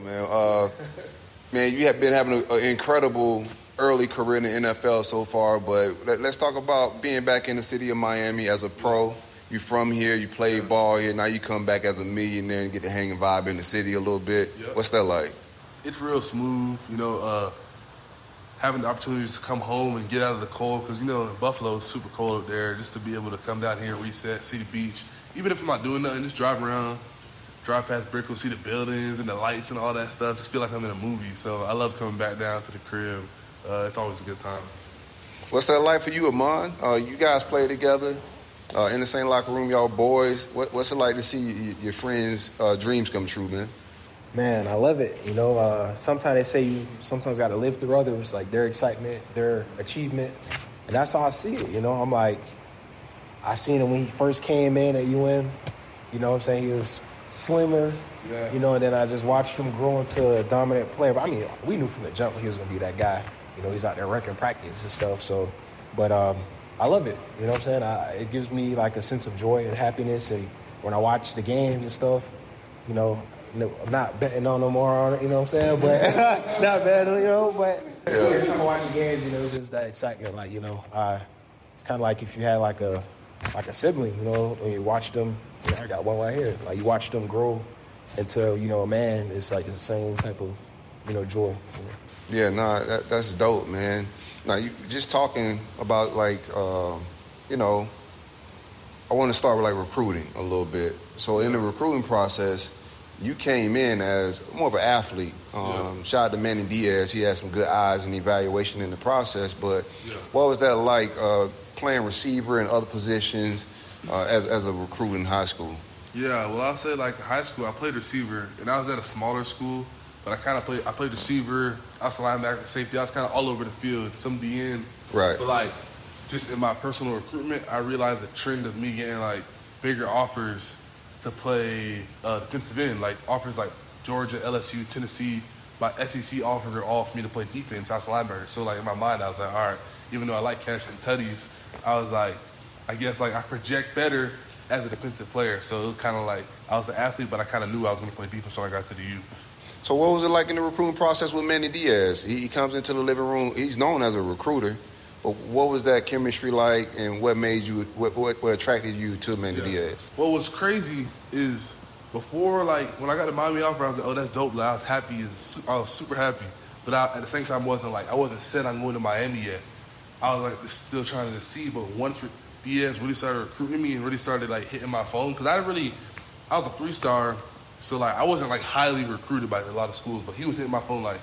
Man, you have been having an incredible early career in the NFL so far, but let's talk about being back in the city of Miami as a pro. You from here, you played ball here, now you come back as a millionaire and get to hang and vibe in the city a little bit. Yep. What's that like? It's real smooth, having the opportunities to come home and get out of the cold, because, Buffalo is super cold up there, just to be able to come down here and reset, see the beach. Even if I'm not doing nothing, just drive around, drive past Brickell, see the buildings and the lights and all that stuff, just feel like I'm in a movie. So I love coming back down to the crib. It's always a good time. What's that like for you, Amon? You guys play together in the same locker room, y'all boys. What's it like to see your friends' dreams come true, man? Man, I love it. Sometimes they say you sometimes got to live through others, like their excitement, their achievement. And that's how I see it. I'm like, I seen him when he first came in at UM. You know what I'm saying? He was slimmer, and then I just watched him grow into a dominant player. But, we knew from the jump he was going to be that guy. He's out there wrecking practice and stuff. So, but I love it. You know what I'm saying? It gives me like a sense of joy and happiness. And when I watch the games and stuff, I'm not betting on no more on it, you know what I'm saying? But not betting, but every time I watch the games, it's just that excitement. Like, it's kind of like if you had like a sibling, when you watch them. I got one right here. Like, you watch them grow into, a man. It's like it's the same type of, joy. Yeah, that's dope, man. Now, you just talking about, like, I want to start with, like, recruiting a little bit. So in the recruiting process, you came in as more of an athlete. Shout out to Manny Diaz. He had some good eyes and evaluation in the process. But what was that like playing receiver and other positions as a recruit in high school? Yeah, well, I'll say, like, high school, I played receiver, and I was at a smaller school, but I played receiver, I was linebacker, safety, I was kind of all over the field, some DN. Right. But, like, just in my personal recruitment, I realized the trend of me getting, like, bigger offers to play defensive end, like offers like Georgia, LSU, Tennessee. My SEC offers are all for me to play defense, outside linebacker. So, like, in my mind, I was like, all right, even though I like catching tutties, I was like, I guess, like, I project better as a defensive player. So it was kind of like I was an athlete, but I kind of knew I was going to play defense when I got to the U. So what was it like in the recruiting process with Manny Diaz? He comes into the living room. He's known as a recruiter, but what was that chemistry like, and what made you, what attracted you to Manny Diaz? What was crazy is before, like, when I got the Miami offer, I was like, oh, that's dope. Like, I was happy. I was super happy. But at the same time, I wasn't set on going to Miami yet. I was, like, still trying to see. But once Diaz really started recruiting me and really started, like, hitting my phone, because I was a 3-star, so, like, I wasn't, like, highly recruited by a lot of schools, but he was hitting my phone, like,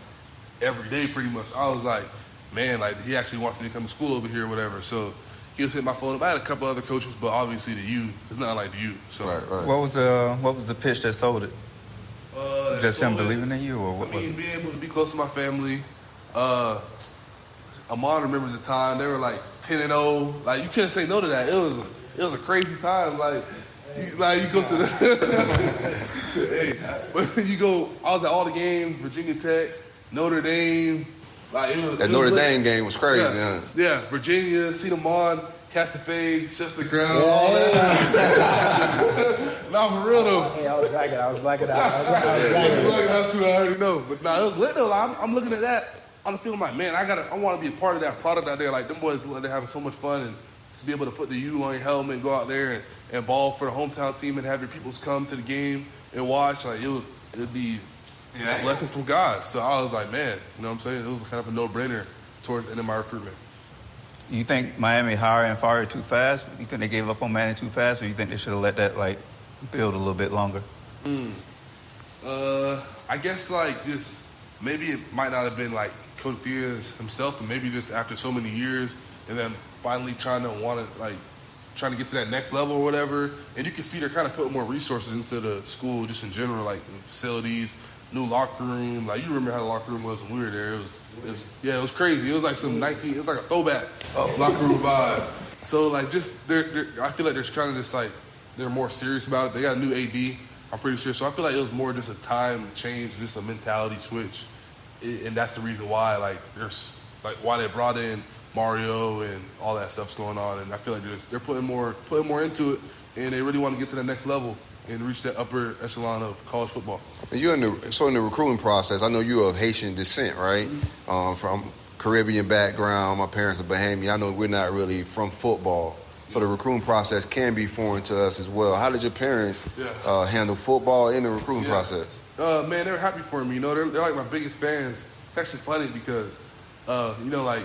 every day pretty much. I was like, man, like, he actually wants me to come to school over here or whatever. So he was hitting my phone. I had a couple other coaches, but obviously the U, it's not like the U. So right. What was the pitch that sold it? Just him believing in you, or what? Being able to be close to my family. Amon remembers the time they were like 10-0. Like, you couldn't say no to that. It was a crazy time. Like you go to the but you go. I was at all the games, Virginia Tech, Notre Dame. Like, that Notre Dame game was crazy. Yeah, Virginia, see them on, cast the fade, shuts the ground, all that. Nah, for real though. Hey, I was blacking out. I already know. But nah, it was lit though. I'm looking at that on the field. I'm like, man, I want to be a part of that product out there. Like, them boys, they're having so much fun, and to be able to put the U on your helmet and go out there and ball for the hometown team and have your peoples come to the game and watch, like, it'd be a blessing from God. So I was like, man, you know what I'm saying? It was kind of a no-brainer towards the end of my recruitment. You think Miami hired and fired too fast? You think they gave up on Manny too fast, or you think they should have let that, like, build a little bit longer? I guess, like, just maybe it might not have been like Coach Diaz himself, and maybe just after so many years and then finally trying to get to that next level or whatever. And you can see they're kind of putting more resources into the school just in general, like facilities, new locker room. Like, you remember how the locker room was when we were there. It was crazy. It was like it was like a throwback locker room vibe. So, like, just I feel like they're trying to just, like, they're more serious about it. They got a new AD, I'm pretty sure. So I feel like it was more just a time change, just a mentality switch. And that's the reason why, like, why they brought in Mario and all that stuff's going on. And I feel like they're putting more into it, and they really want to get to the next level. and reach that upper echelon of college football. And you're in the recruiting process. I know you're of Haitian descent, right? From Caribbean background. My parents are Bahamian. I know we're not really from football, so the recruiting process can be foreign to us as well. How did your parents handle football in the recruiting process? Man, they were happy for me. You know, they're like my biggest fans. It's actually funny because, you know, like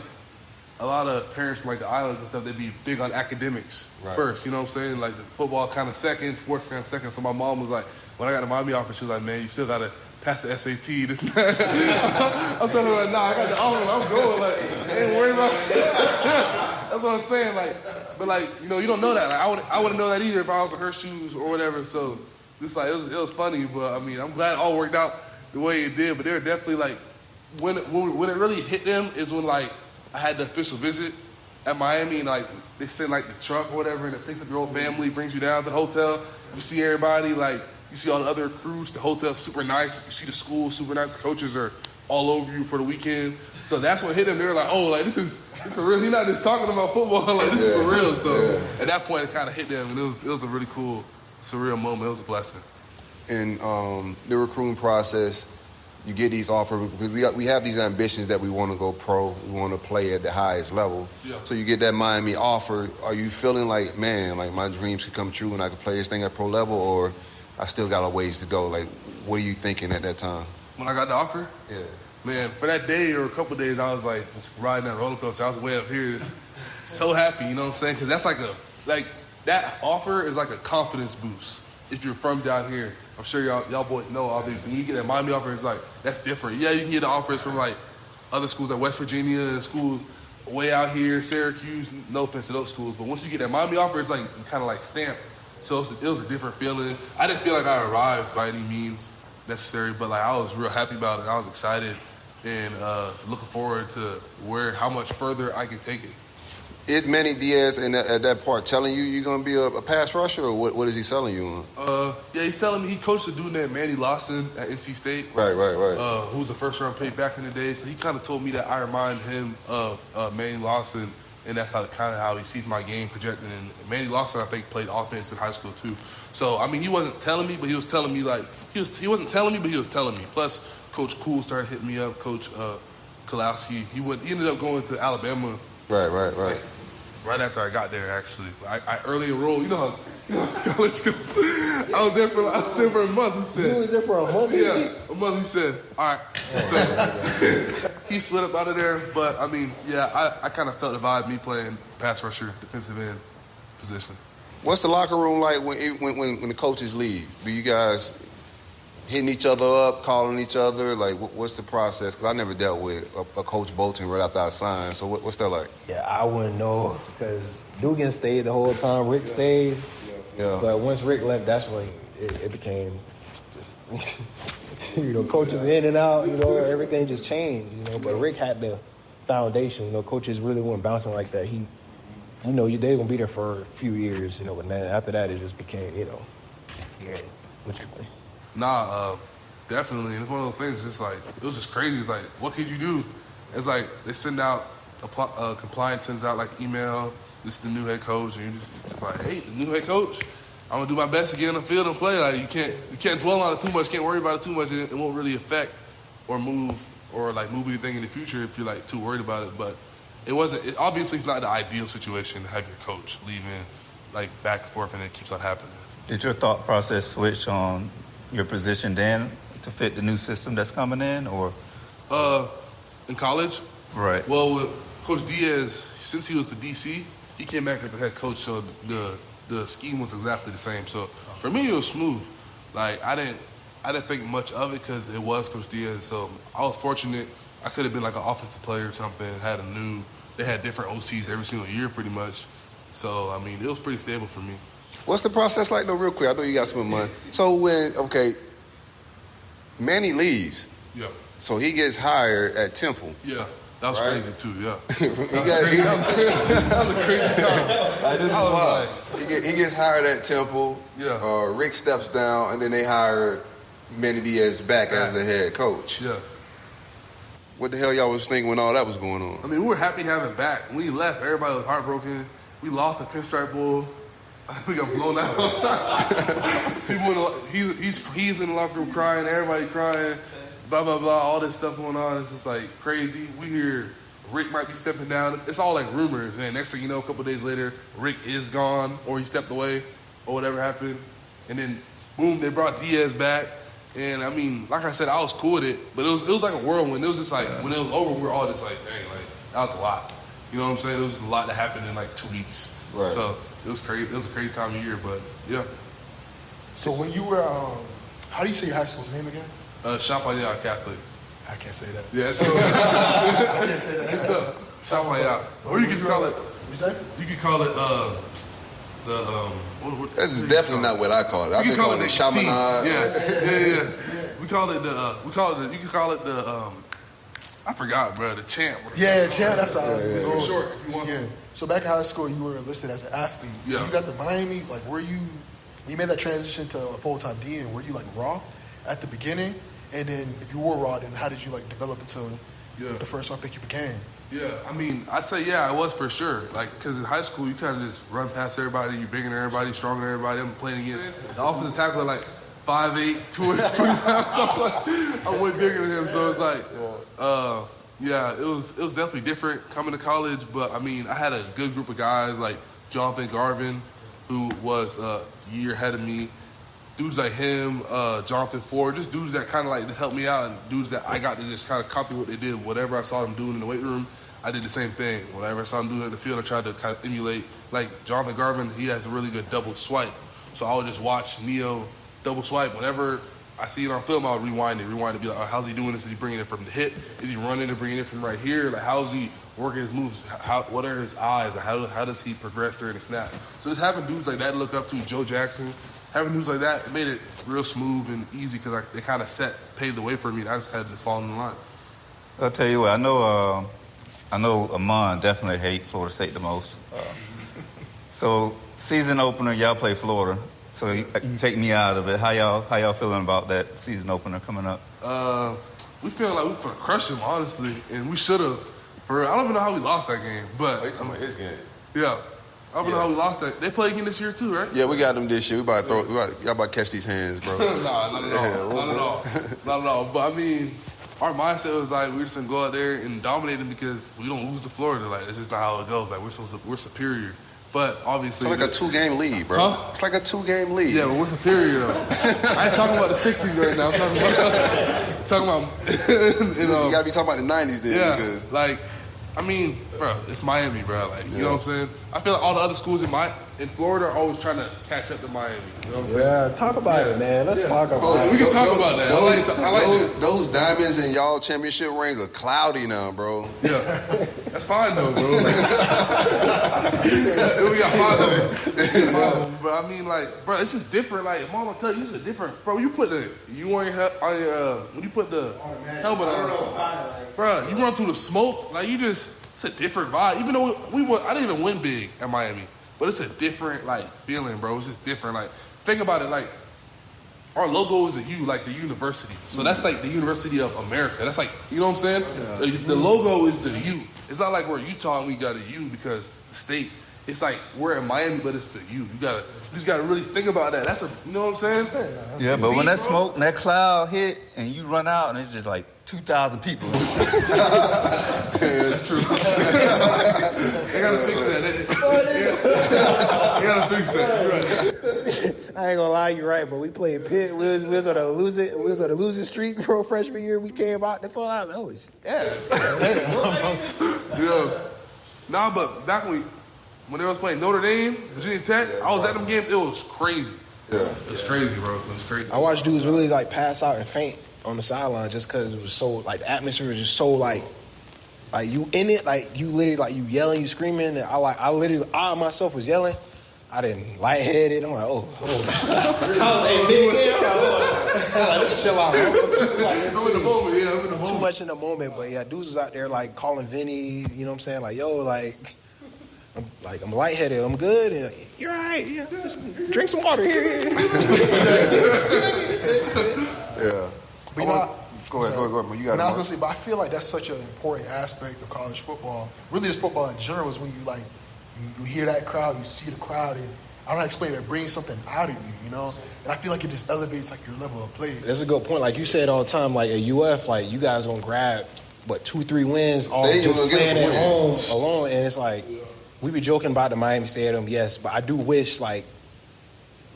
a lot of parents from like the islands and stuff, they'd be big on academics first. You know what I'm saying? Like the football kind of second, sports kind of second. So my mom was like, when I got the Miami offer, she was like, man, you still gotta pass the SAT. This and that. I'm telling her like, nah, I got the offer. I'm going. Like, I ain't worried about it. That's what I'm saying. Like, but like, you know, you don't know that. Like, I wouldn't know that either if I was in her shoes or whatever. So just like it was funny, but I mean, I'm glad it all worked out the way it did. But they were definitely like, when it really hit them is when like I had the official visit at Miami, and like they send like the truck or whatever, and it picks up your whole family, brings you down to the hotel. You see everybody, like you see all the other crews. The hotel's super nice. You see the school super nice. The coaches are all over you for the weekend. So that's what hit them. They were like, oh, like this is real. He's not just talking about football. Like this is for real. So at that point, it kind of hit them, and it was a really cool, surreal moment. It was a blessing. In the recruiting process, you get these offers because we have these ambitions that we want to go pro, we want to play at the highest level. Yeah. So you get that Miami offer. Are you feeling like, man, like my dreams could come true and I could play this thing at pro level, or I still got a ways to go? Like, what are you thinking at that time? When I got the offer? Yeah. Man, for that day or a couple of days, I was like just riding that roller coaster. I was way up here, just so happy, you know what I'm saying? Because that's like that offer is like a confidence boost if you're from down here. I'm sure y'all boys know, obviously. When you get that Miami offer, it's like, that's different. Yeah, you can get the offers from like other schools like West Virginia and schools way out here, Syracuse, no offense to those schools. But once you get that Miami offer, it's like kind of like stamped. So it was a different feeling. I didn't feel like I arrived by any means necessary, but like I was real happy about it. I was excited and looking forward to how much further I can take it. Is Manny Diaz at that part telling you you're going to be a pass rusher, or what is he selling you on? Yeah, he's telling me he coached a dude named Manny Lawson at NC State. Right. Who was a first-round pick back in the day. So he kind of told me that I remind him of Manny Lawson, and that's how he sees my game projecting. And Manny Lawson, I think, played offense in high school too. So, I mean, he wasn't telling me, but he was telling me like he wasn't telling me, but he was telling me. Plus, Coach Cool started hitting me up. Coach Kalowski, he ended up going to Alabama. Right. Right after I got there, actually, I early enrolled. You know how college goes. I was there for a month. He said. You was there for a month? Yeah, a month. He said, all right. So he slid up out of there. But I mean, yeah, I kind of felt the vibe, me playing pass rusher, defensive end position. What's the locker room like when the coaches leave? Do you guys hitting each other up, calling each other? Like, what's the process? Because I never dealt with a Coach Bolton right after I signed. So what's that like? Yeah, I wouldn't know because Dugan stayed the whole time. Rick stayed. Yeah. But once Rick left, that's when it became just, coaches in and out, everything just changed, But Rick had the foundation, coaches really weren't bouncing like that. They were going to be there for a few years, but then after that, it just became, literally. Nah, definitely. It's one of those things. Just like it was just crazy. It's like, what could you do? It's like they send out compliance sends out like email. This is the new head coach, and you're just like, hey, the new head coach. I'm gonna do my best to get on the field and play. Like you can't dwell on it too much. Can't worry about it too much. It won't really affect or move anything in the future if you're like too worried about it. But it wasn't. Obviously, it's not the ideal situation to have your coach leaving like back and forth, and it keeps on happening. Did your thought process switch on your position then to fit the new system that's coming in, or? In college? Right. Well, with Coach Diaz, since he was the DC, he came back as the head coach, so the scheme was exactly the same. So for me, it was smooth. Like I didn't think much of it because it was Coach Diaz. So I was fortunate. I could have been like an offensive player or something. They had different OCs every single year, pretty much. So I mean, it was pretty stable for me. What's the process like, though, real quick? I know you got some money. So Manny leaves. Yeah. So he gets hired at Temple. Yeah. That was crazy, too, yeah. That was a crazy time. He gets hired at Temple. Yeah. Rick steps down, and then they hire Manny Diaz back as the head coach. Yeah. What the hell y'all was thinking when all that was going on? I mean, we were happy to have him back. When he left, everybody was heartbroken. We lost the Pinstripe Bowl. We got blown out. People, he's in the locker room crying, everybody crying, blah blah blah, all this stuff going on. It's just like crazy. We hear Rick might be stepping down. It's all like rumors, and next thing you know, a couple days later, Rick is gone, or he stepped away, or whatever happened, and then boom, they brought Diaz back. And I mean, like I said, I was cool with it, but it was like a whirlwind. It was just like when it was over, we were all just like, dang, like that was a lot. You know what I'm saying? It was a lot that happened in like 2 weeks. Right. So it was crazy. It was a crazy time of year, but yeah. So when you were, how do you say your high school's name again? Chapayat Catholic. I can't say that. Yeah, so I can't say that. Chapayat. Or you can call it. What you say? You can call it That's definitely not what I call it. I've been calling it Chaminade. Yeah. We call it you can call it the I forgot, bro, the champ. Yeah, champ, that's what I was It's for short, if you want to. So back in high school, you were listed as an athlete. Yeah. When you got to Miami, like, when you made that transition to a full-time DN, were you, like, raw at the beginning? And then if you were raw, then how did you, like, develop into the first round pick you became? Yeah, I mean, I'd say, I was for sure. Like, because in high school, you kind of just run past everybody. You're bigger than everybody, stronger than everybody. I'm playing against the offensive tackle, like 5'8", 220 pounds. I'm way bigger than him, so it's like, it was definitely different coming to college. But, I mean, I had a good group of guys like Jonathan Garvin, who was a year ahead of me. Dudes like him, Jonathan Ford, just dudes that kind of like just helped me out, and dudes that I got to just kind of copy what they did. Whatever I saw them doing in the weight room, I did the same thing. Whatever I saw them doing in the field, I tried to kind of emulate. Like Jonathan Garvin, he has a really good double swipe. So I would just watch Neo double swipe. Whenever I see it on film, I would rewind it, be like, oh, how's he doing this? Is he bringing it from the hip? Is he running and bringing it from right here? Like, how's he working his moves? What are his eyes? Like, how does he progress during the snap? So just having dudes like that to look up to, Joe Jackson, having dudes like that, it made it real smooth and easy because they kind of paved the way for me. And I just had to just fall in line. I'll tell you what, I know Amon definitely hates Florida State the most. So season opener, y'all play Florida. So you take me out of it. How y'all feeling about that season opener coming up? We feel like we could crush them, honestly, and we should have. I don't even know how we lost that game, but Oh, you talking about his game? yeah. I don't know how we lost that. They play again this year too, right? Yeah, we got them this year. Y'all about to catch these hands, bro. Nah, not at all. But I mean, our mindset was like we're just gonna go out there and dominate them because we don't lose to Florida. Like it's just not how it goes. Like we're superior. But obviously, it's like a 2-game lead, bro. Huh? It's like a 2-game lead. Yeah, but we're superior though. I ain't talking about the 60s right now. I'm talking about you gotta be talking about the 90s then. Yeah, because like, I mean, bro, it's Miami, bro. Like, you know what I'm saying? I feel like all the other schools in Florida are always trying to catch up to Miami. You know what I'm saying? Yeah, talk about it, man. Let's talk about We it. can talk about that. I like those diamonds in y'all championship rings are cloudy now, bro. Yeah, that's fine though, bro. Like, we got 5 of them. But I mean, like, bro, it's just different. Like, Mom, I tell you, it's different, bro. When you put the helmet on, bro, you run through the smoke, like it's a different vibe. Even though I didn't even win big at Miami, but it's a different like feeling, bro. It's just different. Like, think about it, like. Our logo is a U, like the university. So that's like the University of America. That's like, you know what I'm saying? Yeah. The logo is the U. It's not like we're Utah and we got a U because the state. It's like we're in Miami, but it's the U. You just gotta really think about that. You know what I'm saying? Yeah, but when that smoke and that cloud hit and you run out and it's just like 2,000 people. Yeah, it's true. They gotta fix that. They gotta fix that. Right. I ain't gonna lie, you're right, but we played Pitt. We was on a losing streak pro freshman year. We came out. That's all I know. Yeah. Nah, but back when they was playing Notre Dame, Virginia Tech, I was at them games. It was crazy. Yeah, it was crazy, bro. It was crazy. I watched dudes really like pass out and faint on the sideline just because it was so like the atmosphere was just so like you in it, like you literally like you yelling, you screaming. And I myself was yelling. I didn't lightheaded. I'm like, let me chill out. I'm in the moment. Too much in the moment, but yeah, dudes was out there like calling Vinny. You know what I'm saying? Like, yo, I'm lightheaded. I'm good. And you're all right. Yeah, just drink some water here. Yeah. Go ahead. You got it. I was gonna say, but I feel like that's such an important aspect of college football. Really, just football in general is when you hear that crowd, you see the crowd, and I don't know how to explain it. It brings something out of you, you know? And I feel like it just elevates like your level of play. That's a good point. Like you said all the time, like at UF, like you guys gonna grab 2-3 wins all just playing at home alone, and it's like we be joking about the Miami Stadium, yes, but I do wish like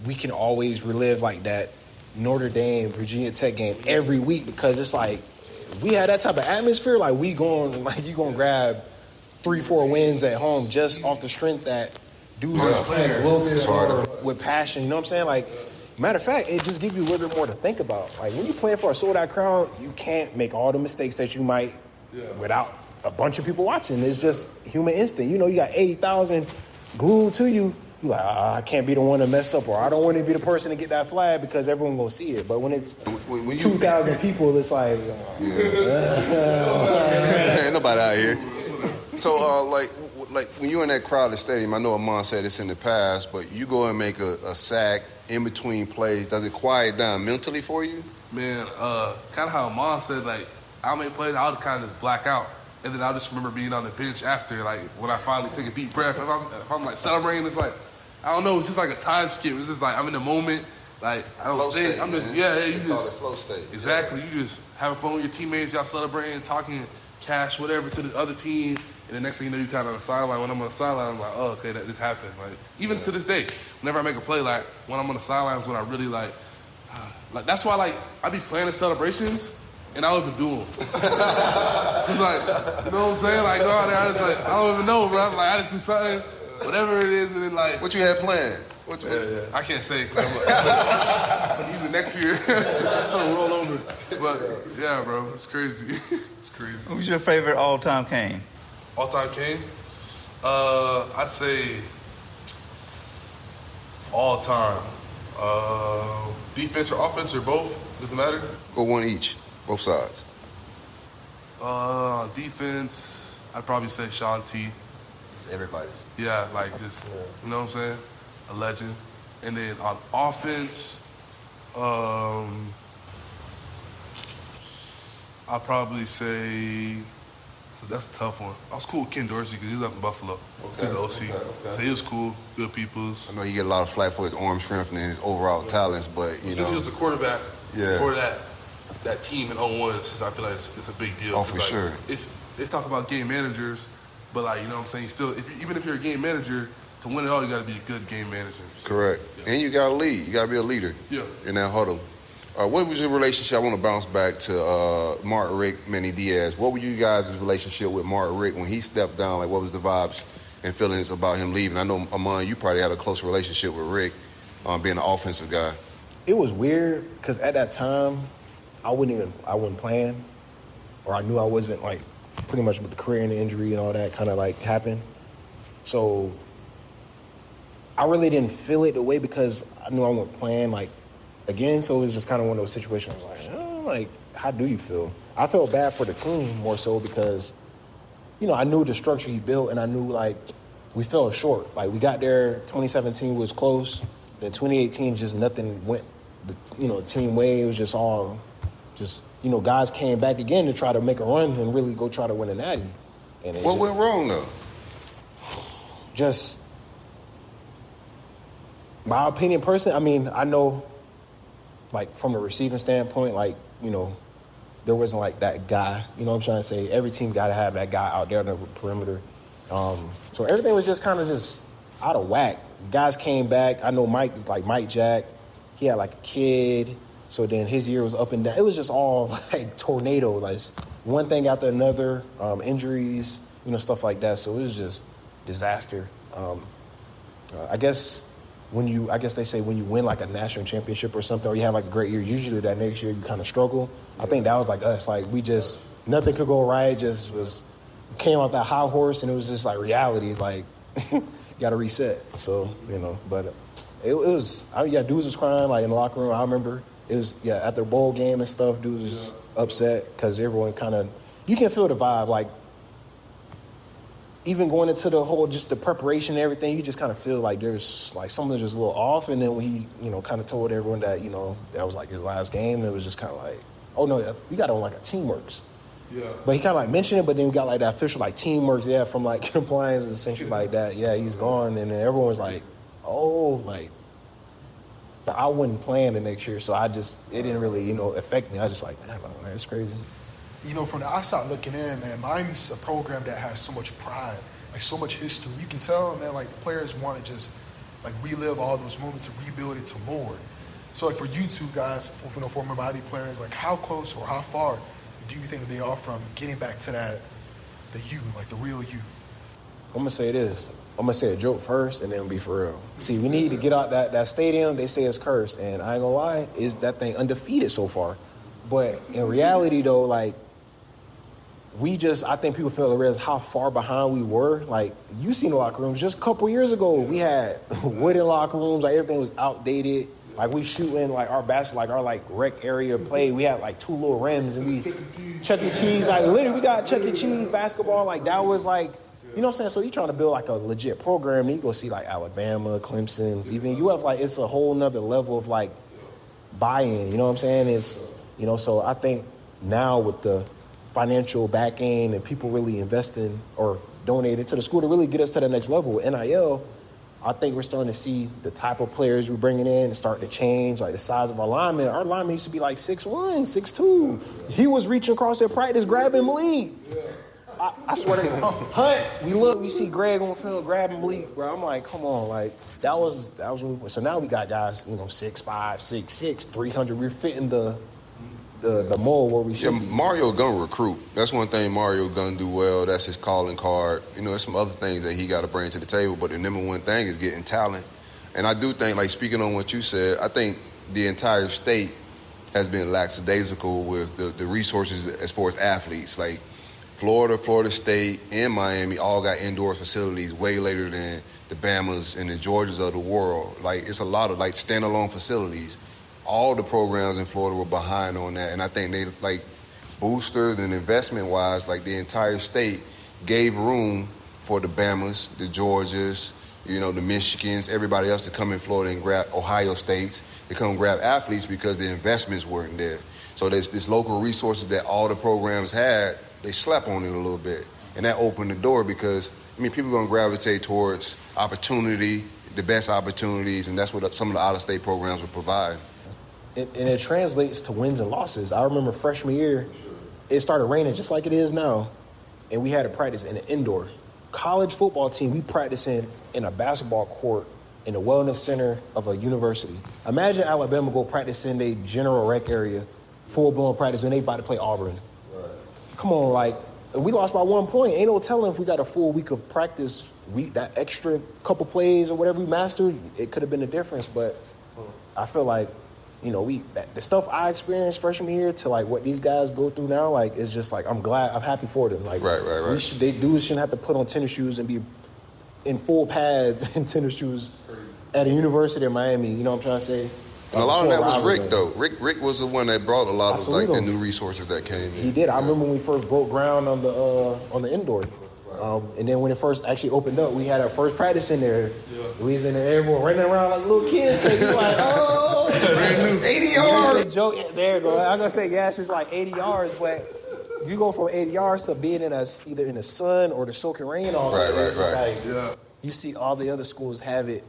we can always relive like that Notre Dame Virginia Tech game every week, because it's like we had that type of atmosphere. Like you gonna grab 3-4 wins at home just off the strength that dudes are playing a little bit harder with passion. You know what I'm saying? Like, matter of fact, it just gives you a little bit more to think about. Like, when you're playing for a sold-out crowd, you can't make all the mistakes that you might without a bunch of people watching. It's just human instinct. You know, you got 80,000 glued to you. You're like, I can't be the one to mess up, or I don't want to be the person to get that flag because everyone going to see it. But when it's 2,000 people, it's like... Ain't nobody out here. So, like when you're in that crowded stadium, I know Amon said this in the past, but you go and make a sack in between plays. Does it quiet down mentally for you? Man, kind of how Amon said, like, I'll make plays, I'll kind of just black out. And then I'll just remember being on the bench after, like, when I finally take a deep breath. If I'm like, celebrating, it's like, I don't know, it's just like a time skip. It's just like, I'm in the moment. Like, I don't think, I'm just, you just, flow state. Exactly. You just having fun with your teammates, y'all celebrating, talking cash, whatever, to the other team. And the next thing you know, you kind of on the sideline. When I'm on the sideline, I'm like, oh, okay, that just happened. Like, even to this day, whenever I make a play, like, when I'm on the sidelines, when I really, like, that's why, like, I be planning celebrations, and I don't even do them. It's like, you know what I'm saying? Like, go out there, I don't even know, bro. Like, I just do something, whatever it is, and then, like... What you had planned? I can't say, because even next year, I'll roll over. But, yeah, bro, it's crazy. It's crazy. Who's your favorite all-time Cane? All-time Cane? I'd say all-time. Defense or offense or both? Doesn't matter. Go one each, both sides. Defense, I'd probably say Sean T. It's everybody's. Yeah, like just, you know what I'm saying? A legend. And then on offense, I'll probably say... That's a tough one. I was cool with Ken Dorsey because he was up in Buffalo. He's the OC. So he was cool, good peoples. I know he get a lot of flack for his arm strength and his overall talents, but, Since he was the quarterback for that team in 01, since I feel like it's a big deal. Oh, for sure. They talk about game managers, but, like, you know what I'm saying? Still, even if you're a game manager, to win it all, you got to be a good game manager. Correct. Yeah. And you got to lead. You got to be a leader in that huddle. What was your relationship? I want to bounce back to Mark Richt, Manny Diaz. What were you guys' relationship with Mark Richt when he stepped down? Like, what was the vibes and feelings about him leaving? I know, Amon, you probably had a close relationship with Richt, being an offensive guy. It was weird because at that time, I wasn't playing, or I knew I wasn't, like, pretty much with the career and the injury and all that kind of, like, happened. So I really didn't feel it the way because I knew I wasn't playing, like, again, so it was just kind of one of those situations like, how do you feel? I felt bad for the team more so because, you know, I knew the structure he built, and I knew, like, we fell short. Like, we got there, 2017 was close. Then 2018, just nothing went, the team way. It was just all, guys came back again to try to make a run and really go try to win a natty. And what went wrong, though? Just, my opinion personally, I mean, I know, like, from a receiving standpoint, like, you know, there wasn't, like, that guy. You know what I'm trying to say? Every team got to have that guy out there on the perimeter. So everything was just kind of just out of whack. Guys came back. I know Mike Jack, he had, like, a kid. So then his year was up and down. It was just all, like, tornado. Like, one thing after another, injuries, stuff like that. So it was just disaster. I guess they say when you win, like, a national championship or something, or you have, like, a great year, usually that next year you kind of struggle. Yeah. I think that was like us. Like, nothing could go right. Just came off that high horse, and it was just, like, reality. Like, you got to reset. So, but it was, dudes was crying, like, in the locker room. I remember it was, at their bowl game and stuff, dudes was just upset because everyone kind of, you can feel the vibe, like, even going into the whole, just the preparation and everything, you just kind of feel like there's, like, something just a little off. And then when he, kind of told everyone that, that was, like, his last game, it was just kind of like, oh, no, we got on, like, a teamworks. Yeah. But he kind of, like, mentioned it, but then we got, like, that official, like, teamworks, from, like, compliance and essentially like that. Yeah, he's gone. And then everyone was like, oh, like, I wasn't playing the next year, so it didn't really, affect me. I just like, man, it's crazy. From the outside looking in, man, Miami's a program that has so much pride, like so much history. You can tell, man, like the players want to just like relive all those moments and rebuild it to more. So like for you two guys, for former Miami players, like how close or how far do you think they are from getting back to the you, like the real you? I'm gonna say this. I'm gonna say a joke first, and then be for real. See, we need to get out that stadium. They say it's cursed, and I ain't gonna lie, is that thing undefeated so far. But in reality, though, like I think people fail to realize how far behind we were. Like you seen the locker rooms just a couple years ago. We had wooden locker rooms. Like everything was outdated. Like we shooting like our basket, like our rec area play. We had like 2 little rims, and we Chuck E. Cheese. Like literally, we got Chuck E. Cheese basketball. Like that was like. You know what I'm saying? So you're trying to build like a legit program. Then you go see like Alabama, Clemson's, even you have like, it's a whole nother level of like buy-in. You know what I'm saying? It's, so I think now with the financial backing and people really investing or donating to the school to really get us to the next level with NIL, I think we're starting to see the type of players we're bringing in start to change, like the size of our linemen. Our linemen used to be like 6'1", 6'2". He was reaching across at practice, grabbing Malik. I swear to God, Hunt, we see Greg on the field grabbing Malik, bro. I'm like, come on, like that was really, so now we got guys, 6'5", 6'6", 300. We're fitting the mold where we should be. Mario gonna recruit. That's one thing Mario gonna do well. That's his calling card. There's some other things that he got to bring to the table, but the number one thing is getting talent. And I do think, like speaking on what you said, I think the entire state has been lackadaisical with the resources as far as athletes. Like Florida, Florida State, and Miami all got indoor facilities way later than the Bamas and the Georgias of the world. Like, it's a lot of, like, standalone facilities. All the programs in Florida were behind on that. And I think they, like, boosters and investment-wise, like, the entire state gave room for the Bamas, the Georgias, the Michigans, everybody else to come in Florida and grab Ohio States, to come grab athletes because the investments weren't there. So there's this local resources that all the programs had. They slept on it a little bit. And that opened the door because, people are going to gravitate towards opportunity, the best opportunities, and that's what some of the out-of-state programs will provide. And it translates to wins and losses. I remember freshman year, it started raining just like it is now, and we had to practice in an indoor. College football team, we practice in a basketball court in the wellness center of a university. Imagine Alabama go practice in their general rec area, full-blown practice, when they about to play Auburn. Come on, like, we lost by 1 point. Ain't no telling if we got a full week of practice, that extra couple plays or whatever we mastered, it could have been the difference. But I feel like, the stuff I experienced freshman year to like what these guys go through now, like, it's just like, I'm happy for them. Like, right. Dudes shouldn't have to put on tennis shoes and be in full pads and tennis shoes at a university in Miami. You know what I'm trying to say? And a lot of that was Rick, though. Rick was the one that brought a lot of like the new resources that came in. He did. I remember when we first broke ground on the indoor, and then when it first actually opened up, we had our first practice in there. Yeah. We was in there, everyone running around like little kids. Cause we like, 80 yards. Joke. There you go. I'm gonna say yes, it's like 80 yards, but you go from 80 yards to being either in the sun or the soaking rain all day. Right. Like, you see all the other schools have it.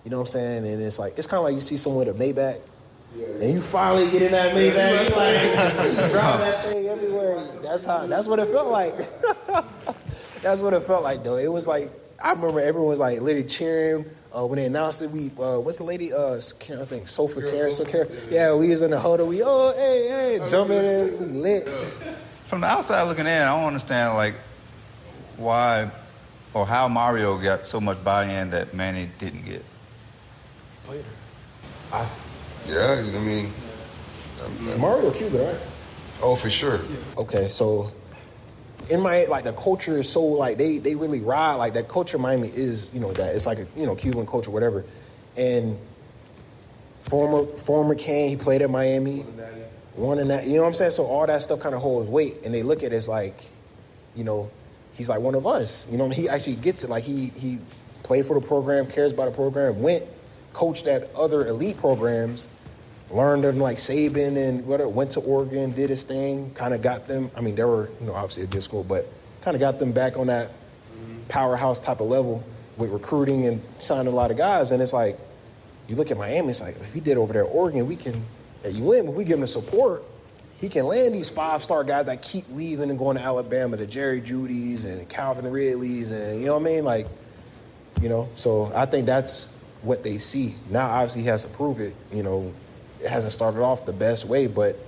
You know what I'm saying? And it's like, it's kind of like you see someone with a Maybach, and you finally get in that Maybach, you like, drive that thing everywhere. That's what it felt like. That's what it felt like, though. It was like, I remember everyone was like literally cheering when they announced it. What's the lady? I think Karen. Yeah, we was in the huddle. We, hey, jumping in, we lit. From the outside looking in, I don't understand, like, why or how Mario got so much buy-in that Manny didn't get. Later. Mario Cuban, right? Oh, for sure. Yeah. Okay, so in my the culture is so like they really ride like that culture. Miami is that it's like a Cuban culture, whatever. And former Kane, he played at Miami, won in that. You know what I'm saying? So all that stuff kind of holds weight, and they look at it as like, he's like one of us. He actually gets it. Like he played for the program, cares about the program, coached at other elite programs, learned them like Saban and whatever, went to Oregon, did his thing, kind of got them. I mean, they were, obviously a good school, but kind of got them back on that powerhouse type of level. with recruiting and signing a lot of guys. And it's like, you look at Miami, it's like, if he did over there at Oregon, we can, at UM, if we give him the support, he can land these 5-star guys that keep leaving and going to Alabama, the Jerry Judys and Calvin Ridleys, and you know what I mean? Like, you know, so I think that's what they see. Now, obviously, he has to prove it. You know, it hasn't started off the best way, but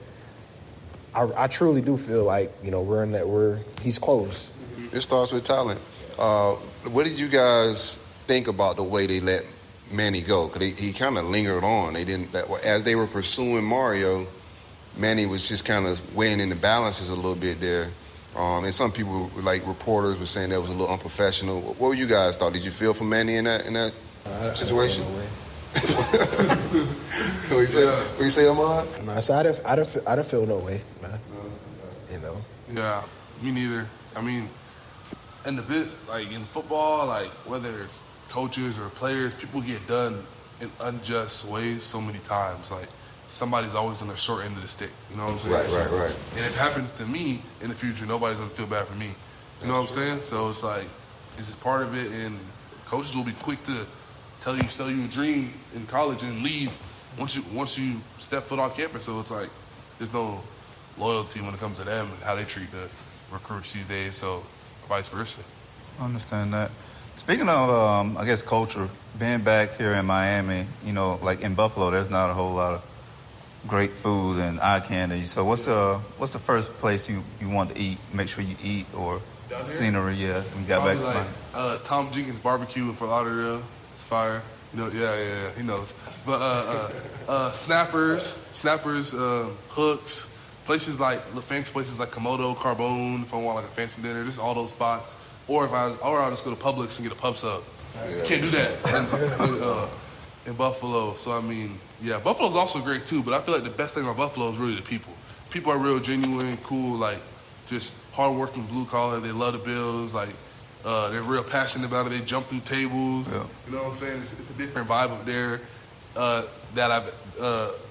I truly do feel like, you know, he's close. It starts with talent. What did you guys think about the way they let Manny go? Because he kind of lingered on. As they were pursuing Mario, Manny was just kind of weighing in the balances a little bit there. And some people, like reporters, were saying that was a little unprofessional. What were you guys thought? Did you feel for Manny in that situation? What you say, Ahmad? No, so I don't feel no way, man. You know. Yeah, me neither. I mean, in football, like whether it's coaches or players, people get done in unjust ways so many times. Like somebody's always on the short end of the stick. You know what I'm saying? Right. And if it happens to me in the future, nobody's gonna feel bad for me. You know what I'm saying? So it's like it's just part of it, and coaches will be quick to sell you a dream in college and leave once you step foot on campus. So it's like there's no loyalty when it comes to them and how they treat the recruits these days. So vice versa. I understand that. Speaking of, I guess, culture, being back here in Miami, you know, like in Buffalo, there's not a whole lot of great food and eye candy. So what's the first place you want to eat? Make sure you eat or scenery, yeah. When you got Probably back to like Tom Jenkins barbecue in Fort Lauderdale. It's fire. You know, yeah, he knows. But snappers, hooks, places like fancy places like Komodo, Carbone. If I want like a fancy dinner, just all those spots. Or I'll just go to Publix and get a pub sub. You can't do that in Buffalo. So I mean, yeah, Buffalo's also great too. But I feel like the best thing about Buffalo is really the people. People are real genuine, cool, like just hardworking, blue collar. They love the Bills. Like they're real passionate about it. They jump through tables. Yeah. You know what I'm saying? It's a different vibe up there that I've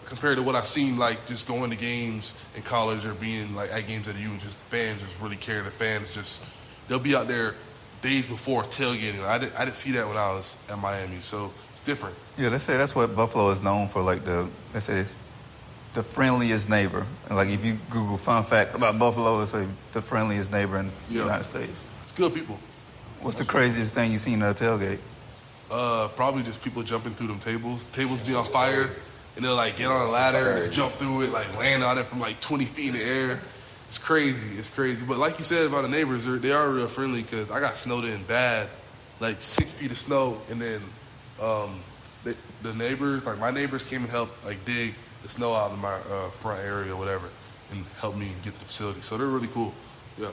compared to what I've seen, like just going to games in college or being like at games at U and just fans just really care. The fans just they'll be out there days before tailgating. I didn't see that when I was at Miami, so it's different. Yeah, they say that's what Buffalo is known for. Like they say it's the friendliest neighbor. Like if you Google fun fact about Buffalo, they say the friendliest neighbor in the United States. It's good people. What's the craziest thing you've seen at a tailgate? Probably just people jumping through them tables. Tables be on fire, and they'll like get on a ladder and jump through it, like land on it from like 20 feet in the air. It's crazy. But like you said about the neighbors, they are real friendly because I got snowed in bad, like 6 feet of snow, and then the neighbors, like my neighbors came and helped like dig the snow out of my front area or whatever and helped me get to the facility. So they're really cool. Yeah.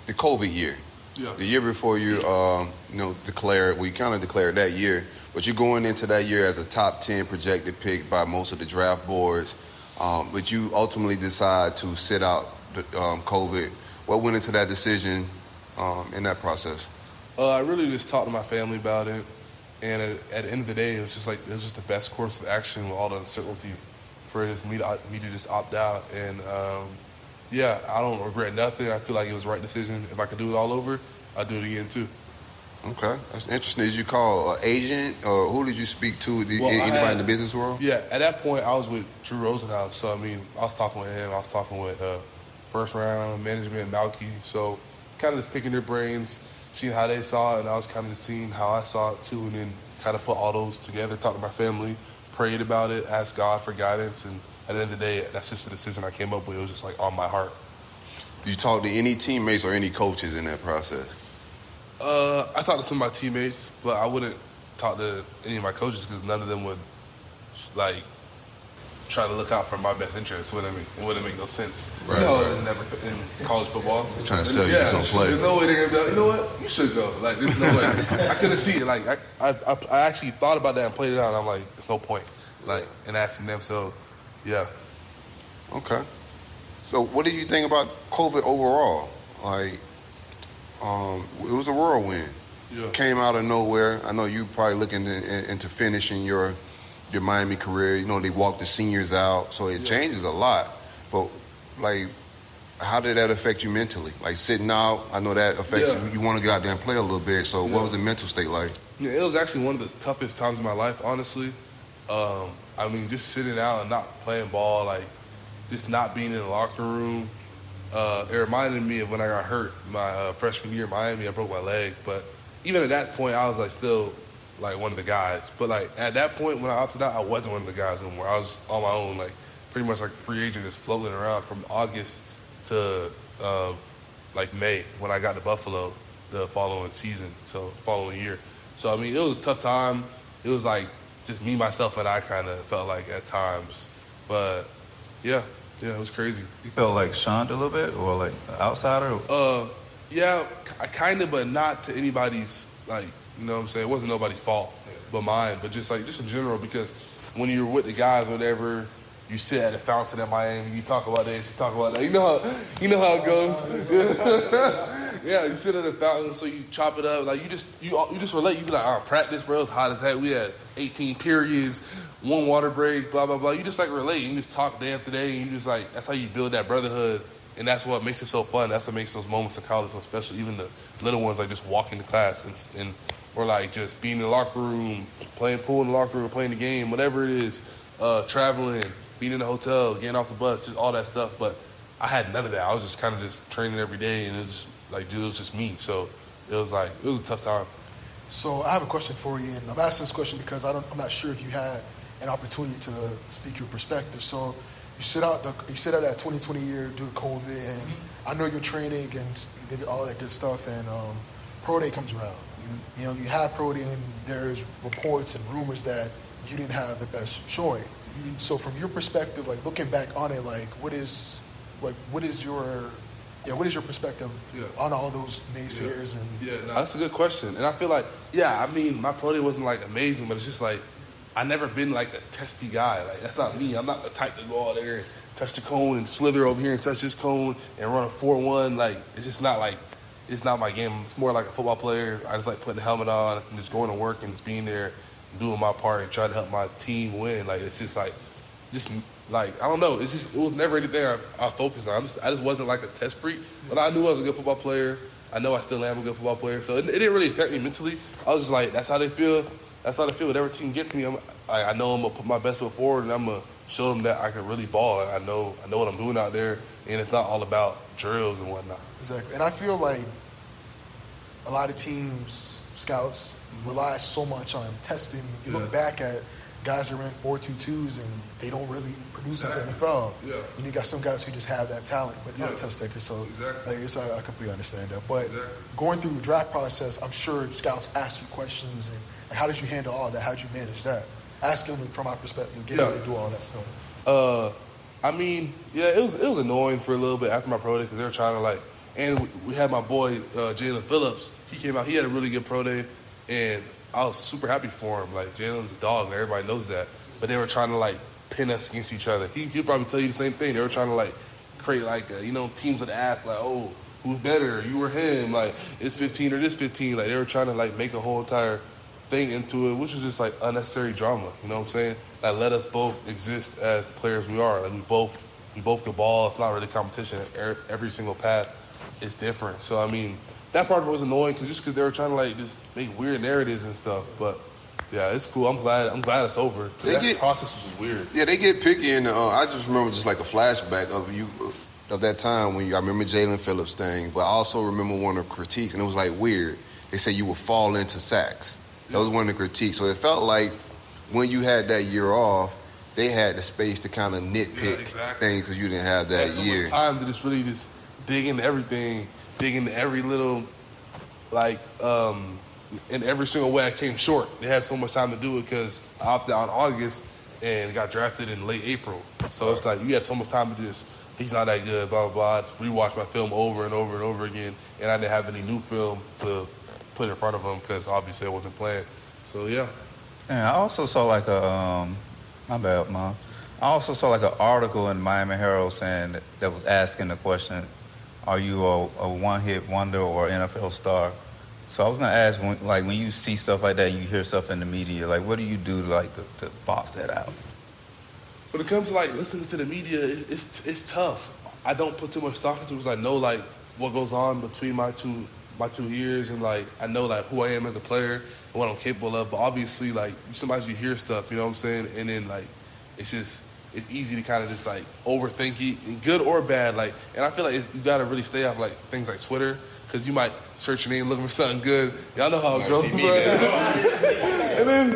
The COVID year. Yeah. The year before you, declared, well, you kind of declared that year, but you're going into that year as a top 10 projected pick by most of the draft boards, but you ultimately decide to sit out the COVID. What went into that decision in that process? I really just talked to my family about it, and at the end of the day, it was just the best course of action with all the uncertainty for me to just opt out. And I don't regret nothing. I feel like it was the right decision. If I could do it all over, I'd do it again too. Okay, that's interesting. Did you call an agent, or who did you speak to? Anybody in the business world? Yeah, at that point, I was with Drew Rosenhaus. So I mean, I was talking with him. I was talking with first round management, Malky. So kind of just picking their brains, seeing how they saw it, and I was kind of just seeing how I saw it too, and then kind of put all those together, talked to my family, prayed about it, asked God for guidance, and at the end of the day, that's just the decision I came up with. It was just like on my heart. Did you talk to any teammates or any coaches in that process? I talked to some of my teammates, but I wouldn't talk to any of my coaches because none of them would like try to look out for my best interest. It wouldn't make no sense. Right, Never in college football. They're trying to sell you to go play. There's no way they're gonna be like, you know what, you should go. Like, there's no way. I couldn't see it. Like, I actually thought about that and played it out. And I'm like, there's no point. Like, in asking them. So, yeah. Okay. So, what did you think about COVID overall? Like, it was a whirlwind. Yeah. Came out of nowhere. I know you probably looking into finishing your Miami career. You know, they walked the seniors out, so it changes a lot. But, like, how did that affect you mentally? Like sitting out, I know that affects you. You want to get out there and play a little bit. So what was the mental state like? Yeah, it was actually one of the toughest times of my life, honestly. I mean, just sitting out and not playing ball, like just not being in the locker room. It reminded me of when I got hurt my freshman year in Miami. I broke my leg, but even at that point, I was like still like one of the guys. But like at that point when I opted out, I wasn't one of the guys anymore. I was on my own, like pretty much like a free agent, just floating around from August to like May when I got to Buffalo the following season, so following year. So I mean, it was a tough time. It was like just me, myself, and I kind of felt like at times. But yeah, it was crazy. You felt like shunned a little bit, or like an outsider? Yeah, I kind of, but not to anybody's, like, you know what I'm saying? It wasn't nobody's fault but mine, but just in general, because when you're with the guys, whatever, you sit at the fountain at Miami, you talk about this, you talk about that. You know how it goes. Yeah, you sit at the fountain, so you chop it up. Like, you just relate. You be like, practice, bro, it's hot as heck. We had 18 periods, 1 water break, blah, blah, blah. You just, like, relate. You just talk day after day, and you just, like, that's how you build that brotherhood. And that's what makes it so fun. That's what makes those moments in college so special. Even the little ones, like just walking to class and or like just being in the locker room, playing pool in the locker room, playing the game, whatever it is, traveling, being in the hotel, getting off the bus, just all that stuff. But I had none of that. I was just kind of just training every day, and it was like, dude, it was just me. So it was a tough time. So I have a question for you, and I'm asking this question because I'm not sure if you had an opportunity to speak your perspective. So you sit out that 2020 year due to COVID, and I know you're training and you did all that good stuff, and Pro Day comes around. You know, you have Pro Day, and there's reports and rumors that you didn't have the best showing. So from your perspective, like looking back on it, like what is your perspective on all those naysayers? That's a good question, and I feel like I mean my Pro Day wasn't like amazing, but it's just like I never been like a testy guy. Like that's not me. I'm not the type to go out there and touch the cone and slither over here and touch this cone and run a 4-1. Like it's just not like it's not my game. It's more like a football player. I just like putting the helmet on and just going to work and just being there, doing my part and trying to help my team win. Like it's just like I don't know. It was never anything I focused on. I just wasn't like a test freak, but I knew I was a good football player. I know I still am a good football player, so it didn't really affect me mentally. I was just like, that's how they feel. That's how they feel. Whatever team gets me, I know I'm gonna put my best foot forward, and I'm gonna show them that I can really ball. I know what I'm doing out there, and it's not all about drills and whatnot. Exactly, and I feel like a lot of teams, scouts, rely so much on testing. You look back at guys that ran 4.22s and they don't really produce at the NFL. Yeah. And you got some guys who just have that talent, but not test takers. So I completely understand that. But going through the draft process, I'm sure scouts ask you questions and like, how did you handle all that? How did you manage that? Asking them from my perspective, getting ready to do all that stuff. I mean, it was annoying for a little bit after my pro day because they were trying to like, and we had my boy Jalen Phillips. He came out. He had a really good pro day, and I was super happy for him. Like, Jalen's a dog, and everybody knows that. But they were trying to, like, pin us against each other. He'll probably tell you the same thing. They were trying to, like, create, like, teams would ask, like, oh, who's better? You or him? Like, it's 15 or this 15. Like, they were trying to, like, make a whole entire thing into it, which was just, like, unnecessary drama. You know what I'm saying? Like, let us both exist as the players we are. Like, we both can ball. It's not really competition. Every single path is different. So, I mean, that part was annoying because they were trying to, like, just make weird narratives and stuff, but it's cool. I'm glad it's over. That process was just weird. Yeah, they get picky, and I just remember just like a flashback of that time when I remember Jalen Phillips thing, but I also remember one of the critiques, and it was like weird. They said you would fall into sacks. That was one of the critiques. So it felt like when you had that year off, they had the space to kind of nitpick things because you didn't have that year. So much time to just really just dig into everything, dig into every little like. In every single way I came short. They had so much time to do it because I opted out in August and got drafted in late April. So it's like you had so much time to do this. He's not that good, blah, blah, blah. I just rewatched my film over and over and over again, and I didn't have any new film to put in front of him because obviously I wasn't playing. So, yeah. And I also saw like my bad, Mom. I also saw like an article in Miami Herald saying that was asking the question, are you a one-hit wonder or NFL star? So I was gonna ask, when you see stuff like that, and you hear stuff in the media, like what do you do to box that out? When it comes to like listening to the media, it's tough. I don't put too much stock into it because I know like what goes on between my two ears, and like I know like who I am as a player and what I'm capable of. But obviously, like sometimes you hear stuff, you know what I'm saying, and then like it's easy to kind of just like overthink it, and good or bad. Like, and I feel like you gotta really stay off like things like Twitter, because you might search your name looking for something good. Y'all know how it goes, bro. And then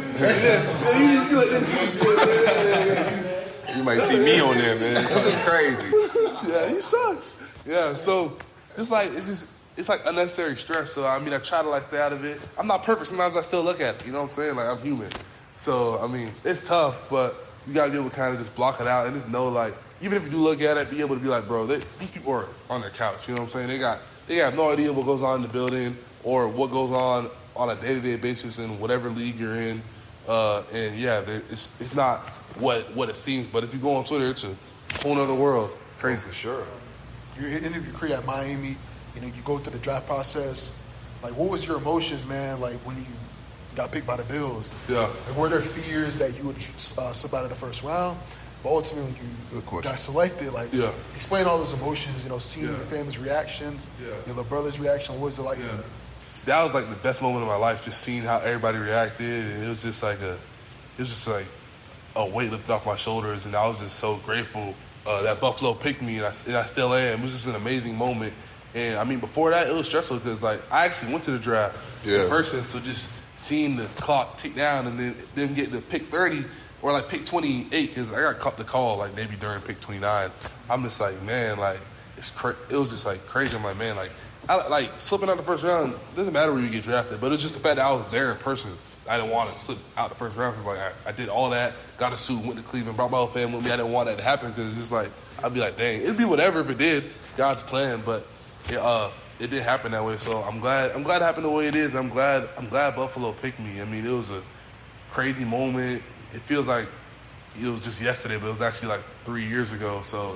You might see me on there, man. Talking crazy. Yeah, he sucks. Yeah, so just like it's like unnecessary stress. So I mean, I try to like stay out of it. I'm not perfect. Sometimes I still look at it. You know what I'm saying? Like I'm human. So I mean, it's tough, but you gotta be able to kind of just block it out and just know, like, even if you do look at it, be able to be like, bro, these people are on their couch. You know what I'm saying? They have no idea what goes on in the building or what goes on a day-to-day basis in whatever league you're in. And yeah, it's not what it seems. But if you go on Twitter, it's a whole other world. It's crazy. For sure. You're in your career at Miami. You know, you go through the draft process. Like, what was your emotions, man? Like when you got picked by the Bills. Yeah. Like, were there fears that you would slip out of the first round? But ultimately, when you got selected, like, explain all those emotions. You know, seeing your family's reactions, your little brother's reaction. What was it like? For you? That was like the best moment of my life, just seeing how everybody reacted, and it was just like a weight lifted off my shoulders, and I was just so grateful that Buffalo picked me, and I still am. It was just an amazing moment. And I mean, before that, it was stressful because like I actually went to the draft in person, so just seeing the clock tick down and then them get to pick 30 or like pick 28, because I got the call like maybe during pick 29. I'm just like, man, like it was just like crazy. I'm like, man, like slipping out the first round doesn't matter where you get drafted, but it's just the fact that I was there in person. I didn't want to slip out the first round because like I did all that, got a suit, went to Cleveland, brought my whole family with me. I didn't want that to happen because it's just like I'd be like, dang, it'd be whatever if it did, God's plan, but it didn't happen that way. So I'm glad it happened the way it is. I'm glad Buffalo picked me. I mean, it was a crazy moment. It feels like it was just yesterday, but it was actually like 3 years ago. So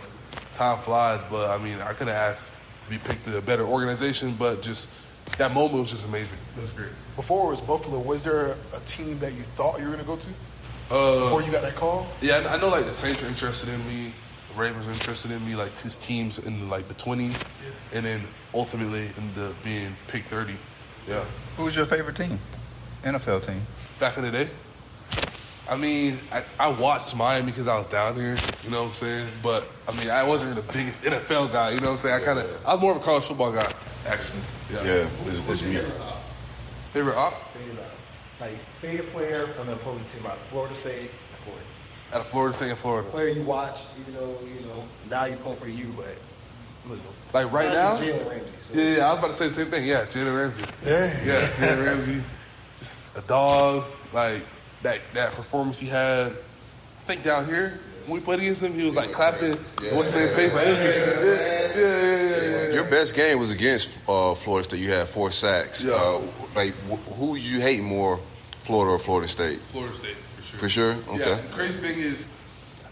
time flies. But I mean, I could have asked to be picked to a better organization, but just that moment was just amazing. It was great. Before it was Buffalo, was there a team that you thought you were going to go to before you got that call? Yeah, I know like the Saints are interested in me. The Ravens are interested in me, like his teams in like the 20s, and then ultimately into being picked 30. Yeah. Who was your favorite team? NFL team? Back in the day? I mean, I watched Miami because I was down here, you know what I'm saying? But, I mean, I wasn't the biggest NFL guy, you know what I'm saying? I was more of a college football guy, actually. Yeah, it's me. Favorite op? Like, favorite player on the opposing team out of Florida State, Florida. Out of Florida State and Florida. Player you watch, even though, now you pull for you, but... Like right now? Jalen Ramsey. So. Yeah, I was about to say the same thing. Yeah, Jalen Ramsey. Yeah, Jalen Ramsey. Just a dog, like... That performance he had, I think down here when we played against him, he was like clapping. What's his face? Like, yeah. Your best game was against Florida State. You had 4 sacks. Yeah. Who did you hate more, Florida or Florida State? Florida State, for sure. For sure? Okay. Yeah, the crazy thing is,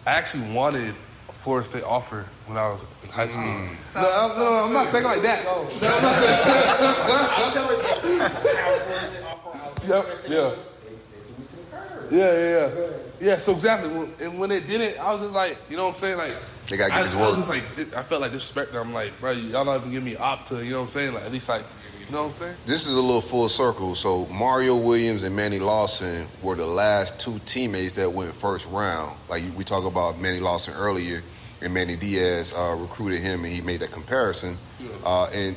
I actually wanted a Florida State offer when I was in high school. No, I'm not saying like that. No, I'm not saying. I'm telling you, how Florida State offer, Yeah. Yeah, so exactly. And when it didn't, I was just like, you know what I'm saying? Like, they got to get this work. I was just like, I felt like disrespect. I'm like, bro, y'all not even give me op to, you know what I'm saying? Like, at least like, you know what I'm saying? This is a little full circle. So Mario Williams and Manny Lawson were the last 2 teammates that went first round. Like we talked about Manny Lawson earlier, and Manny Diaz recruited him, and he made that comparison. And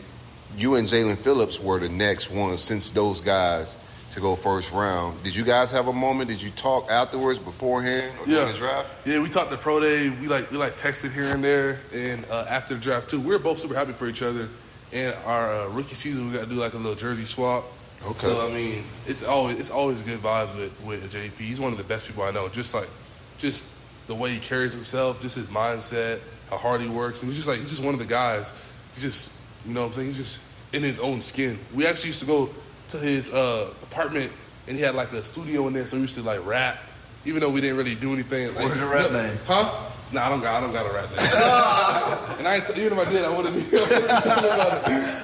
you and Jalen Phillips were the next ones since those guys to go first round. Did you guys have a moment? Did you talk afterwards, beforehand, or during the draft? Yeah, we talked the pro day. We texted here and there, and after the draft too. We were both super happy for each other. And our rookie season, we got to do like a little jersey swap. Okay. So I mean, it's always good vibes with JP. He's one of the best people I know. Just the way he carries himself, just his mindset, how hard he works, and he's just one of the guys. He's just, you know what I'm saying? He's just in his own skin. We actually used to go to his apartment, and he had like a studio in there, so we used to like rap, even though we didn't really do anything. Like, What's your rap name? Huh? Nah, I don't got a rap name. And even if I did, I wouldn't be.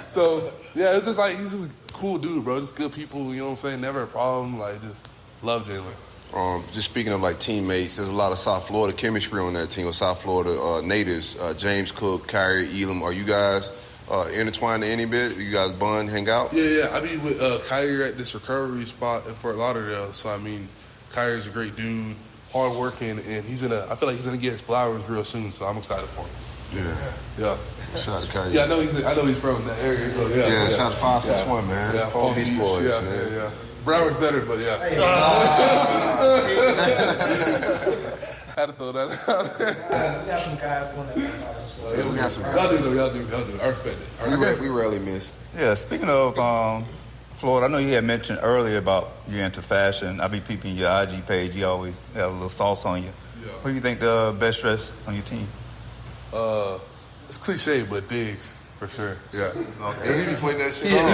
So yeah, it's just like he's just a cool dude, bro. Just good people, you know what I'm saying? Never a problem. Like, just love Jalen. Just speaking of like teammates, there's a lot of South Florida chemistry on that team with South Florida natives. James Cook, Kyrie, Elam. Are you guys intertwined any bit? You guys bond, hang out? Yeah. I mean, with Kyrie at this recovery spot in Fort Lauderdale. So I mean, Kyrie's a great dude, hardworking, and I feel like he's gonna get his flowers real soon. So I'm excited for him. Yeah. Shout out to Kyrie. Yeah, I know he's from that area. So Yeah. Shout out to 561, man. Yeah, All these boys, man. Yeah. Broward's better, but yeah. Had to throw that out there. We got some guys going that. Yeah, we got some. Y'all do. I respect it. We rarely miss. Yeah, speaking of Florida, I know you had mentioned earlier about you're into fashion. I be peeping your IG page. You always have a little sauce on you. Yeah. Who do you think the best dress on your team? It's cliche, but Diggs for sure. Yeah. Okay. You be putting that shit on.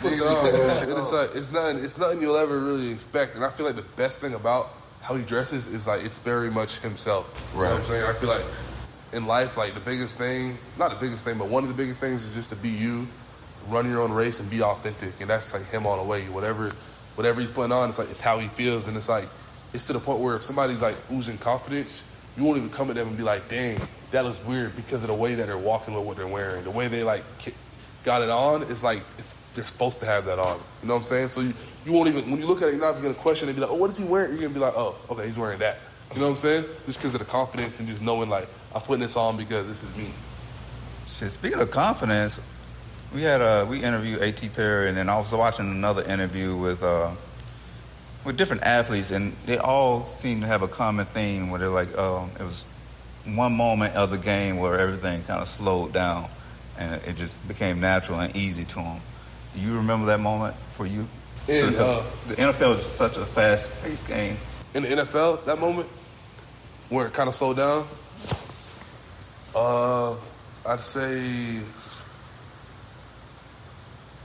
And it's like it's nothing you'll ever really expect. And I feel like the best thing about how he dresses is like it's very much himself. You know what I'm saying? I feel like in life, like the biggest thing, not the biggest thing, but one of the biggest things is just to be you, run your own race and be authentic. And that's like him all the way. Whatever he's putting on, it's like it's how he feels. And it's like it's to the point where if somebody's like oozing confidence, you won't even come at them and be like, dang, that looks weird, because of the way that they're walking with what they're wearing. The way they like got it on is like they're supposed to have that on. You know what I'm saying? So you won't even, when you look at it, you're not even gonna question it and be like, oh, what is he wearing? You're gonna be like, oh, okay, he's wearing that. You know what I'm saying? Just because of the confidence and just knowing like I'm putting this on because this is me. Shit, speaking of confidence, we interviewed A.T. Perry, and then I was watching another interview with different athletes, and they all seem to have a common theme where they're like, it was one moment of the game where everything kind of slowed down and it just became natural and easy to them. Do you remember that moment for you? In, the NFL is such a fast-paced game. In the NFL, that moment where it kind of slowed down, I'd say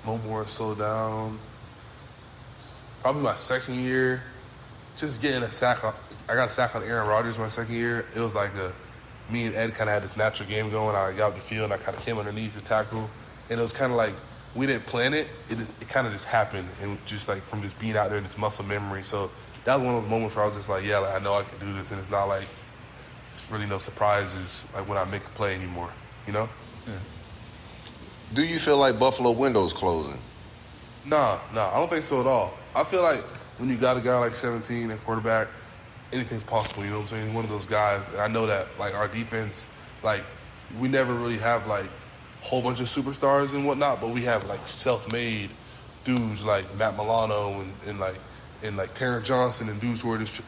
no more slow down. Probably my second year, just getting a sack. I got a sack on Aaron Rodgers my second year. It was like me and Ed kind of had this natural game going. I got out the field and I kind of came underneath the tackle. And it was kind of like we didn't plan it. It kind of just happened. And just like from just being out there, this muscle memory. So that was one of those moments where I was just like, yeah, like, I know I can do this. And it's not like it's really no surprises like when I make a play anymore, you know? Yeah. Do you feel like Buffalo window's closing? No, I don't think so at all. I feel like when you got a guy like 17 at quarterback, anything's possible, you know what I'm saying? He's one of those guys, and I know that, like, our defense, like, we never really have, like, a whole bunch of superstars and whatnot, but we have, like, self-made dudes like Matt Milano and Terrence Johnson and dudes who are just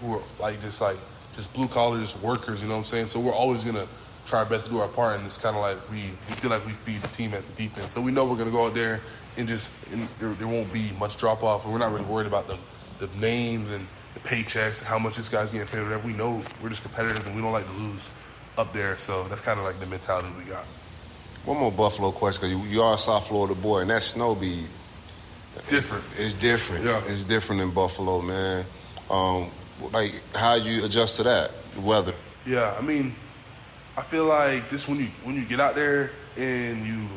blue-collar, just workers, you know what I'm saying? So we're always going to try our best to do our part, and it's kind of like we feel like we feed the team as a defense. So we know we're going to go out there and there won't be much drop-off, and we're not really worried about the names and the paychecks and how much this guy's getting paid or whatever. We know we're just competitors, and we don't like to lose up there. So that's kind of like the mentality we got. One more Buffalo question, because you are a South Florida boy, and that snow be different. It's different. Yeah. It's different in Buffalo, man. Like, how'd you adjust to that, the weather? Yeah, I mean, I feel like this when you get out there and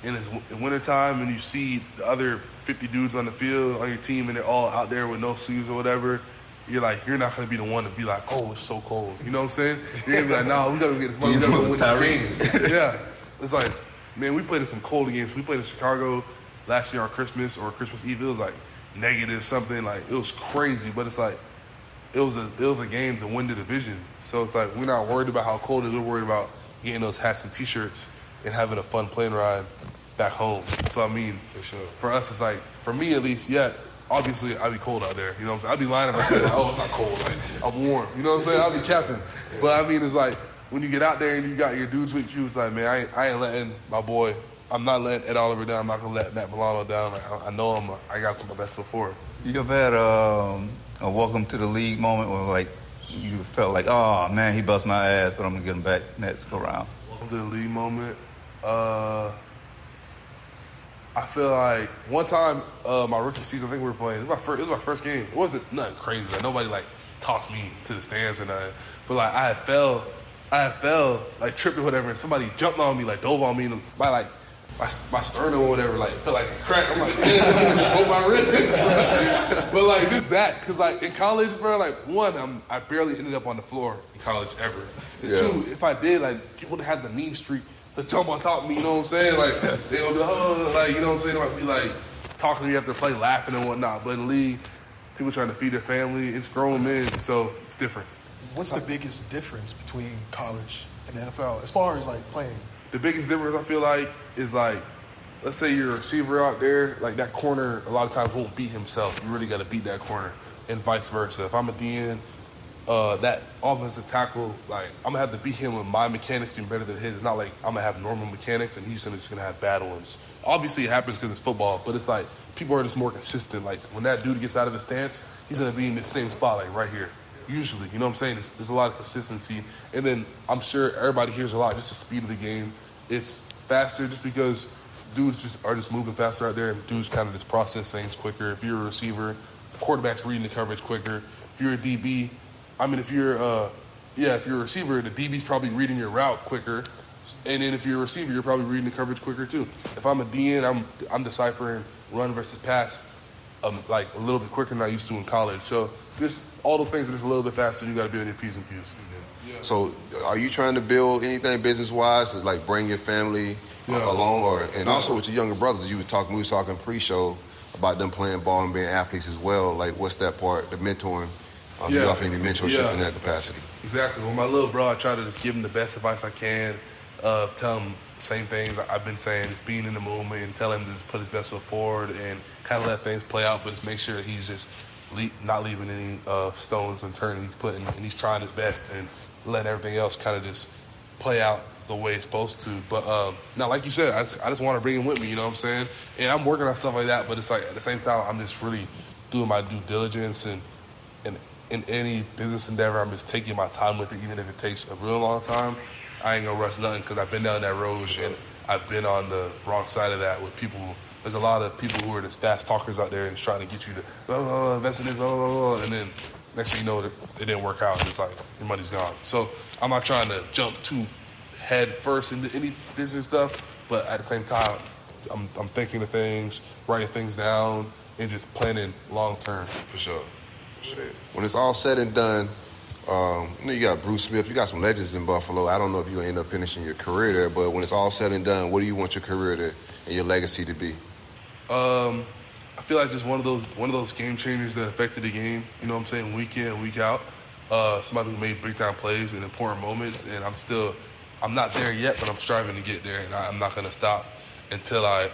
it's wintertime and you see the other 50 dudes on the field on your team and they're all out there with no shoes or whatever, you're not going to be the one to be like, oh, it's so cold. You know what I'm saying? You're going to be like, no, we got to get this money. We got to win this game. Yeah. It's like, man, we played in some cold games. We played in Chicago last year on Christmas or Christmas Eve. It was like negative something. Like, it was crazy, but it's like, it was a game to win the division. So it's like, we're not worried about how cold it is. We're worried about getting those hats and T-shirts and having a fun plane ride back home. So, I mean, for us, it's like, for me at least, yeah, obviously I'd be cold out there. You know what I'm saying? I'd be lying if I said, oh, it's not cold. Like, I'm warm. You know what I'm saying? I'd be capping. But, I mean, it's like, when you get out there and you got your dudes with you, it's like, man, I ain't letting my boy, I'm not letting Ed Oliver down. I'm not going to let Matt Milano down. Like, I know I got to put my best foot forward. You ever had a welcome to the league moment where, like, you felt like, oh, man, he bust my ass, but I'm going to get him back next go round? Welcome to the league moment. I feel like one time, my rookie season, I think we were playing. It was my first game. It wasn't nothing crazy. Like, nobody like tossed me to the stands or nothing. But like I had fell, like tripped or whatever, and somebody jumped on me, like dove on me by like my sternum or whatever, like, felt like a crack. I'm like, hold my wrist. But, like, just that. Because, like, in college, bro, like, one, I barely ended up on the floor in college ever. And two, if I did, like, people would have the mean streak to jump on top of me, you know what I'm saying? Like, they would be like, oh, like, you know what I'm saying? They might be, like, talking to me after the play, laughing and whatnot. But in the league, people trying to feed their family. It's grown men, so it's different. What's the biggest difference between college and the NFL as far as, like, playing? The biggest difference, I feel like, is, like, let's say you're a receiver out there, like, that corner a lot of times won't beat himself. You really got to beat that corner, and vice versa. If I'm a DN, that offensive tackle, like, I'm going to have to beat him with my mechanics being better than his. It's not like I'm going to have normal mechanics and he's just going to have bad ones. Obviously, it happens because it's football, but it's like people are just more consistent. Like, when that dude gets out of his stance, he's going to be in the same spot, like, right here. Usually, you know what I'm saying? There's a lot of consistency. And then I'm sure everybody hears a lot, just the speed of the game. It's faster just because dudes are just moving faster out there, and dudes kind of just process things quicker. If you're a receiver, the quarterback's reading the coverage quicker. If you're a DB, if you're a receiver, the DB's probably reading your route quicker. And then if you're a receiver, you're probably reading the coverage quicker too. If I'm a DN, I'm deciphering run versus pass like a little bit quicker than I used to in college. So just all those things are just a little bit faster. You got to be on your P's and Q's. Yeah. So are you trying to build anything business-wise to, like, bring your family along? And also with your younger brothers, we was talking pre-show about them playing ball and being athletes as well. Like, what's that part, the mentoring? You offer any mentorship in that capacity? Exactly. With my little bro, I try to just give him the best advice I can. Tell him the same things I've been saying, just being in the moment and tell him to just put his best foot forward and kind of let things play out, but just make sure he's just not leaving any stones unturned. He's putting and he's trying his best and letting everything else kind of just play out the way it's supposed to. But now, like you said, I just want to bring him with me, you know what I'm saying? And I'm working on stuff like that, but it's like at the same time, I'm just really doing my due diligence, and in any business endeavor, I'm just taking my time with it, even if it takes a real long time. I ain't gonna rush nothing because I've been down that road and I've been on the wrong side of that with people. There's a lot of people who are just fast talkers out there and trying to get you to invest in this, and then next thing you know, it didn't work out. It's like your money's gone. So I'm not trying to jump too head first into any business stuff, but at the same time, I'm thinking of things, writing things down, and just planning long term. For sure. When it's all said and done, you got Bruce Smith, you got some legends in Buffalo. I don't know if you're going to end up finishing your career there, but when it's all said and done, what do you want your career to and your legacy to be? I feel like just one of those game changers that affected the game, you know what I'm saying, week in and week out. Somebody who made big time plays in important moments, and I'm not there yet, but I'm striving to get there, and I'm not going to stop until I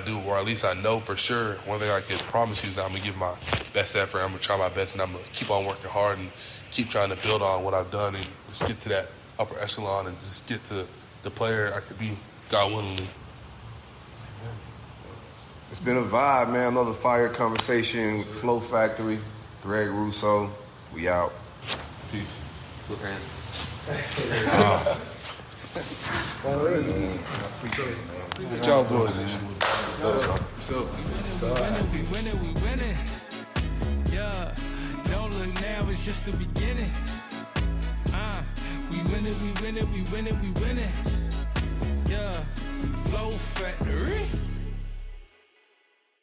do, or at least I know for sure. One thing I can promise you is that I'm going to give my best effort. I'm going to try my best, and I'm going to keep on working hard and keep trying to build on what I've done and just get to that upper echelon and just get to the player I could be, God willingly. It's been a vibe, man. Another fire conversation with Flo Factory, Gregory Rousseau. We out. Peace. Good hands. What y'all doing? We winning. Yeah, don't look now, it's just the beginning. We winning.